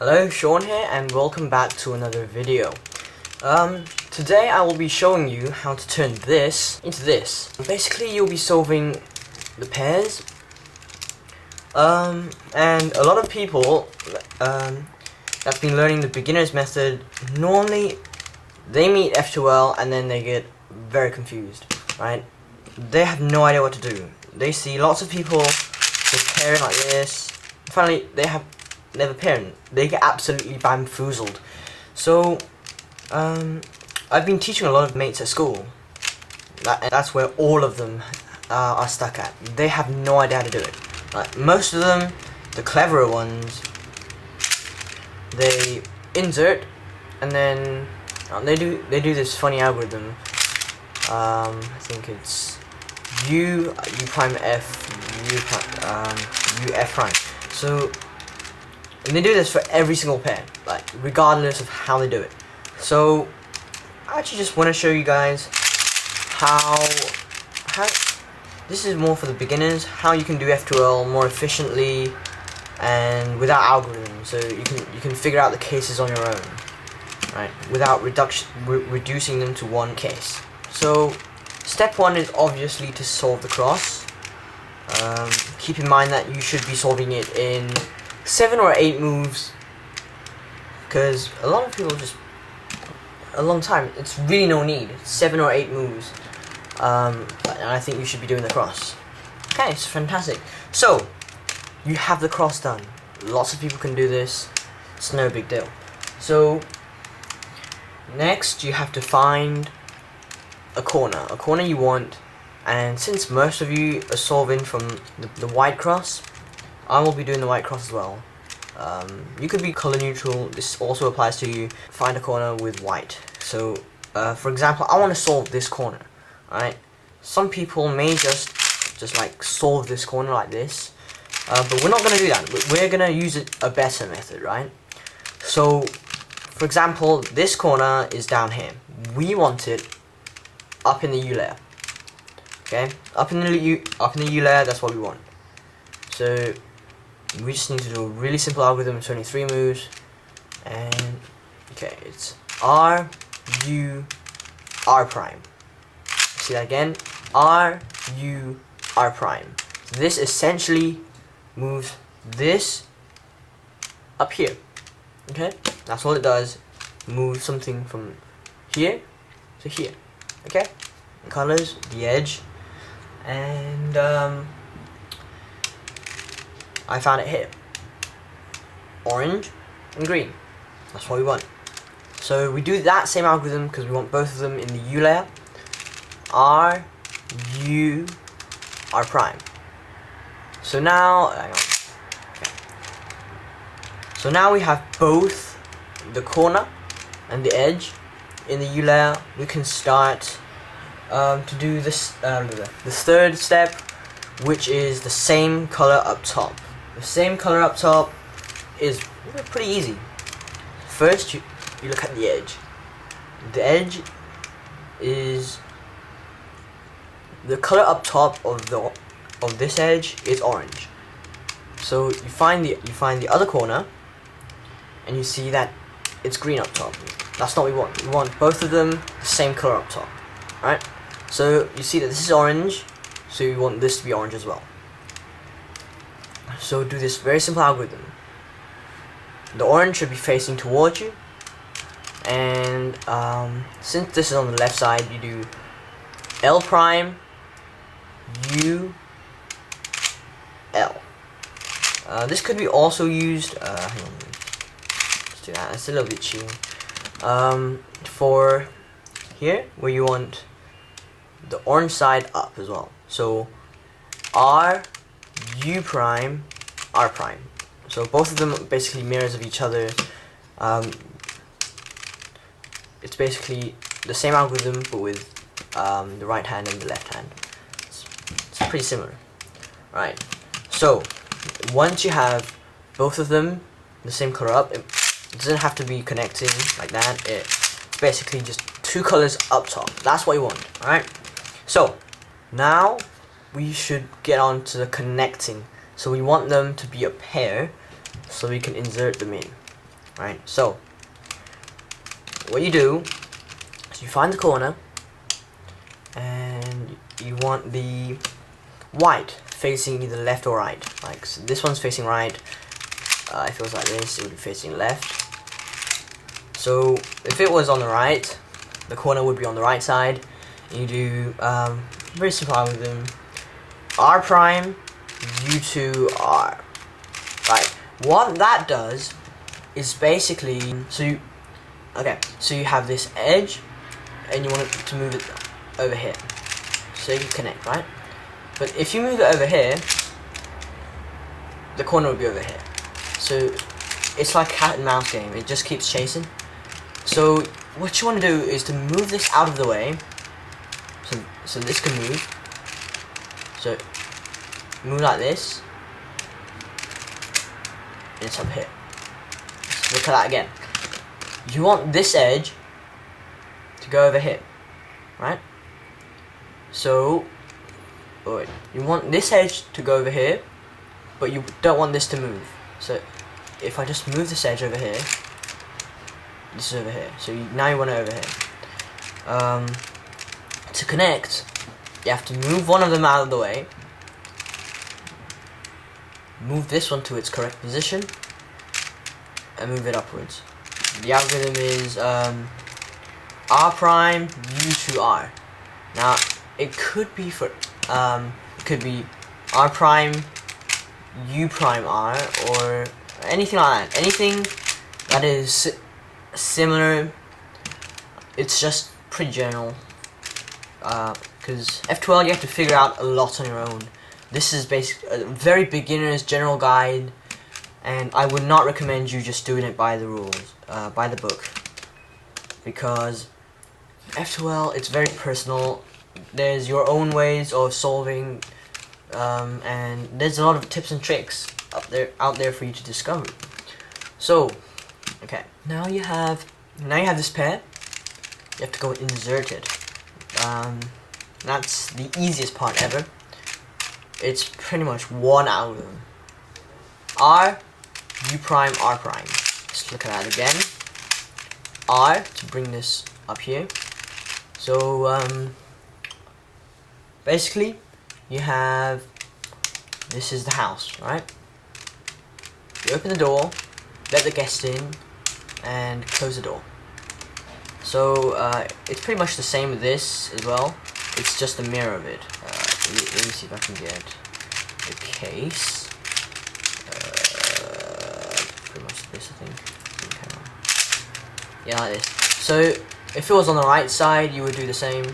Hello, Sean here, and welcome back to another video. Today I will be showing you how to turn this into this. Basically, you'll be solving the pairs. And a lot of people that's been learning the beginner's method, normally they meet F2L and then they get very confused, right? They have no idea what to do. They see lots of people just pairing like this. Finally, they have never pairing. They get absolutely bamboozled. So, I've been teaching a lot of mates at school. That's where all of them are stuck at. They have no idea how to do it. Like, most of them, the cleverer ones, they insert and then they do this funny algorithm. I think it's U prime F U F prime. So, and they do this for every single pair, like regardless of how they do it. So I actually just want to show you guys how this is more for the beginners, how you can do F2L more efficiently and without algorithms, so you can figure out the cases on your own, right, without reducing them to one case. So step one is obviously to solve the cross. Keep in mind that you should be solving it in 7 or 8 moves, because a lot of people just a long time. It's really no need. 7 or 8 moves, and I think you should be doing the cross. Okay, it's fantastic. So you have the cross done. Lots of people can do this. It's no big deal. So next you have to find a corner you want, and since most of you are solving from the white cross, I will be doing the white cross as well. You could be color neutral. This also applies to you. Find a corner with white. So, for example, I want to solve this corner. Right? Some people may just like solve this corner like this, but we're not going to do that. We're going to use a better method, right? So, for example, this corner is down here. We want it up in the U layer. Okay, up in the U layer. That's what we want. So we just need to do a really simple algorithm. It's only 3 moves, and okay, it's R U R prime. See that again? R U R prime. This essentially moves this up here. Okay, that's all it does. Move something from here to here. Okay, colors, the edge, and I found it here. Orange and green. That's what we want. So we do that same algorithm because we want both of them in the U layer. R, U, R prime. So now, hang on. Okay. So now we have both the corner and the edge in the U layer. We can start to do this, the third step, which is the same color up top. The same color up top is pretty easy. First, you look at the edge. The edge is the color up top of this edge is orange. So you find the other corner, and you see that it's green up top. That's not what we want. We want both of them the same color up top, right? So you see that this is orange, so you want this to be orange as well. So do this very simple algorithm. The orange should be facing towards you, and since this is on the left side, you do L prime, U, L. This could be also used, hang on, let's do that, it's a little bit cheating. For here, where you want the orange side up as well. So R, U prime, R prime. So both of them are basically mirrors of each other. It's basically the same algorithm, but with the right hand and the left hand. It's pretty similar. Right. So once you have both of them the same color up, it doesn't have to be connecting like that. It's basically just 2 colors up top. That's what you want. Alright. So now we should get on to the connecting. So we want them to be a pair, so we can insert them in. right? So what you do is you find the corner, and you want the white facing either left or right. Like, so this one's facing right. If it was like this, it would be facing left. So if it was on the right, the corner would be on the right side. You do very simple algorithm: R prime, U2, R. Right. What that does is basically, so you have this edge, and you want it to move it over here, so you can connect, right? But if you move it over here, the corner will be over here. So it's like cat and mouse game. It just keeps chasing. So what you want to do is to move this out of the way, so this can move. So move like this, and it's up here. Let's look at that again. You want this edge to go over here, right? So you want this edge to go over here, but you don't want this to move. So if I just move this edge over here, this is over here. So now you want it over here. To connect, you have to move one of them out of the way, move this one to its correct position, and move it upwards. The algorithm is R prime U to R. Now it could be for it could be R prime U prime R, or anything like that. Anything that is similar. It's just pretty general. Because F2L, you have to figure out a lot on your own. This is basically a very beginner's general guide, and I would not recommend you just doing it by the rules, by the book, because F2L, it's very personal. There's your own ways of solving, and there's a lot of tips and tricks out there for you to discover. So, okay, now you have this pair. You have to go insert it. That's the easiest part ever. It's pretty much one algorithm. R, U prime, R prime. Let's look at that again. R to bring this up here. So basically you have, this is the house, right? You open the door, let the guest in, and close the door. So it's pretty much the same with this as well. It's just a mirror of it. Let me see if I can get a case. Pretty much this, I think. Yeah, like this. So if it was on the right side, you would do the same.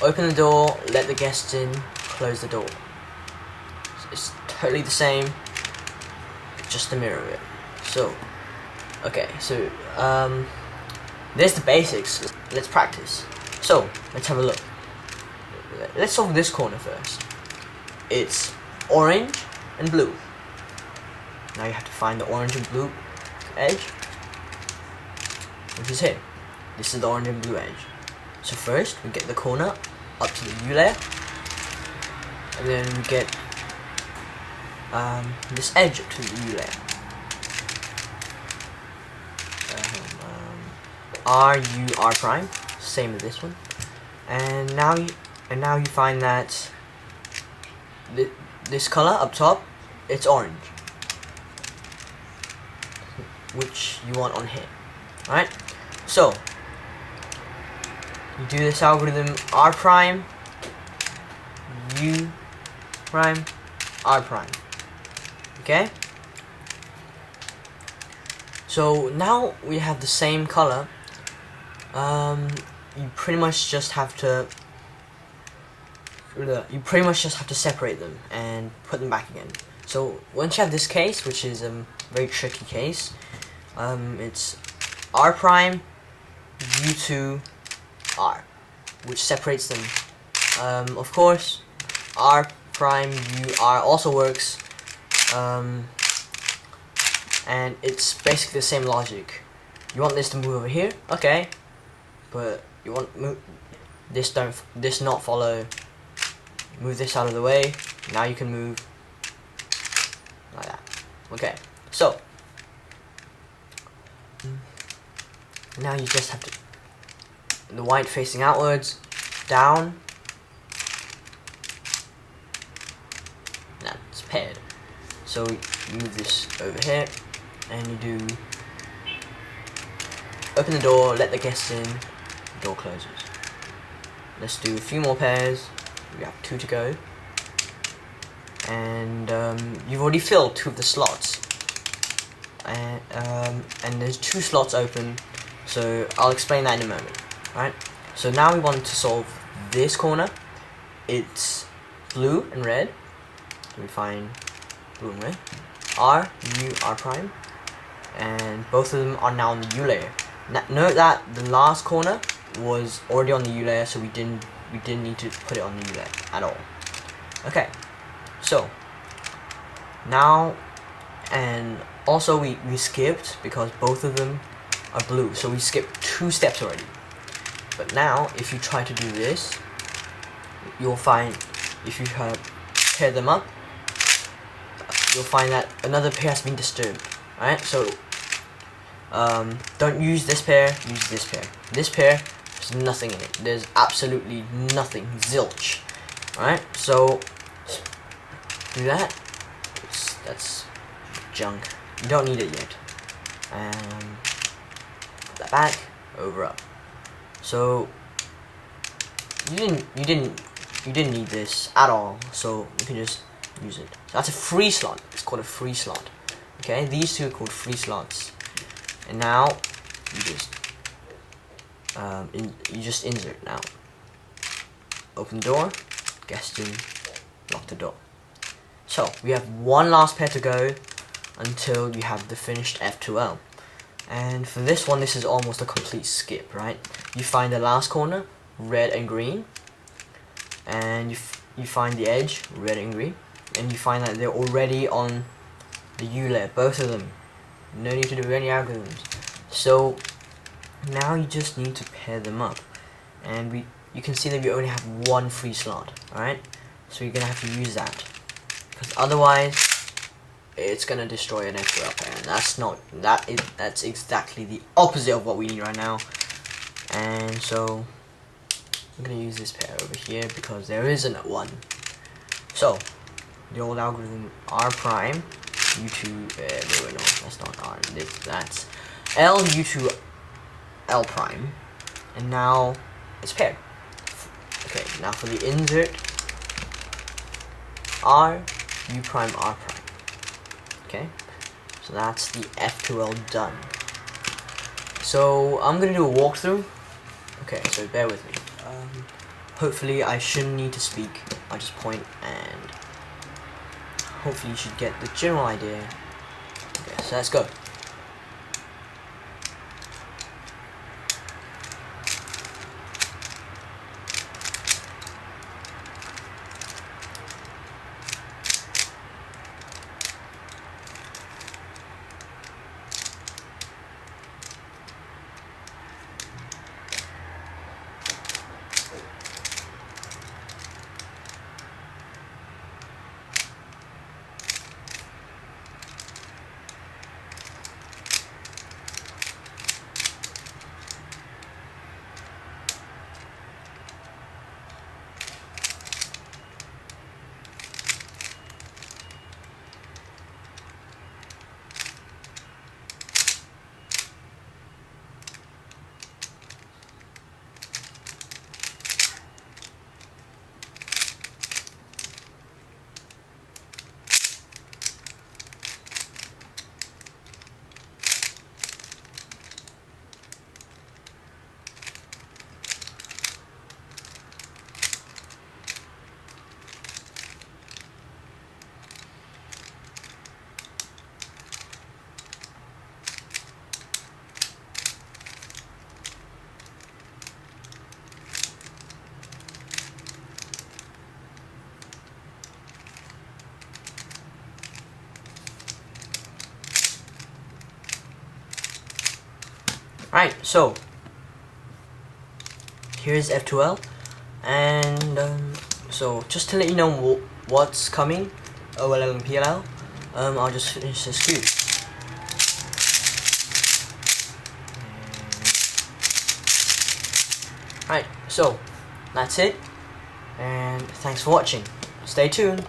Open the door, let the guests in, close the door. It's totally the same, just a mirror of it. So, okay, so there's the basics. Let's practice. So let's have a look. Let's solve this corner first. It's orange and blue. Now you have to find the orange and blue edge, which is here. This is the orange and blue edge. So first we get the corner up to the U layer, and then we get this edge up to the U layer. R, U, R prime, same as this one. And now you find that this color up top, it's orange, which you want on here. Alright? So you do this algorithm: R prime, U prime, R prime. Okay? So now we have the same color. You pretty much just have to separate them and put them back again. So once you have this case, which is a very tricky case, it's R prime, U2, R, which separates them. Of course, R prime, U, R also works, and it's basically the same logic. You want this to move over here, okay, but you want this not follow. Move this out of the way. Now you can move like that. Okay, so Now you just have to, the white facing outwards, down. That's paired. So you move this over here, and you do open the door, let the guests in, the door closes. Let's do a few more pairs. We have 2 to go, and you've already filled 2 of the slots, and there's 2 slots open. So I'll explain that in a moment. Right? So now we want to solve this corner. It's blue and red. So we find blue and red. R, U, R prime, and both of them are now on the U layer. Note that the last corner was already on the U layer, so we didn't need to put it on the U layer at all. Okay, so now, and also we skipped because both of them are blue, so we skipped 2 steps already. But now, if you try to do this, you'll find, if you pair them up, you'll find that another pair has been disturbed. Right? So don't use this pair, use this pair. This pair, there's nothing in it. There's absolutely nothing. Zilch. Alright? So do that. That's junk. You don't need it yet. And put that back, over up. So you didn't need this at all, so you can just use it. So that's a free slot. It's called a free slot. Okay, these 2 are called free slots. And now you just insert now. Open the door, guest in, lock the door. So we have 1 last pair to go until you have the finished F2L. And for this one, this is almost a complete skip, right? You find the last corner, red and green, and you find the edge, red and green, and you find that they're already on the U layer, both of them. No need to do any algorithms. So now you just need to pair them up, and you can see that we only have 1 free slot. All right, so you're gonna have to use that, because otherwise it's gonna destroy an F2L pair, and that's exactly the opposite of what we need right now. And so I'm gonna use this pair over here because there isn't one. So the old algorithm R prime U2 no, that's not R, that's L U2 L prime, and now it's paired. Okay, now for the insert, R U prime R prime. Okay, so that's the F2L done. So I'm gonna do a walkthrough. Okay, so bear with me. Hopefully I shouldn't need to speak. I'll just point, and hopefully you should get the general idea. Okay, so let's go. Right, so here's F2L, and so just to let you know what's coming, OLL and PLL, I'll just finish this cube. Right, so that's it, and thanks for watching. Stay tuned.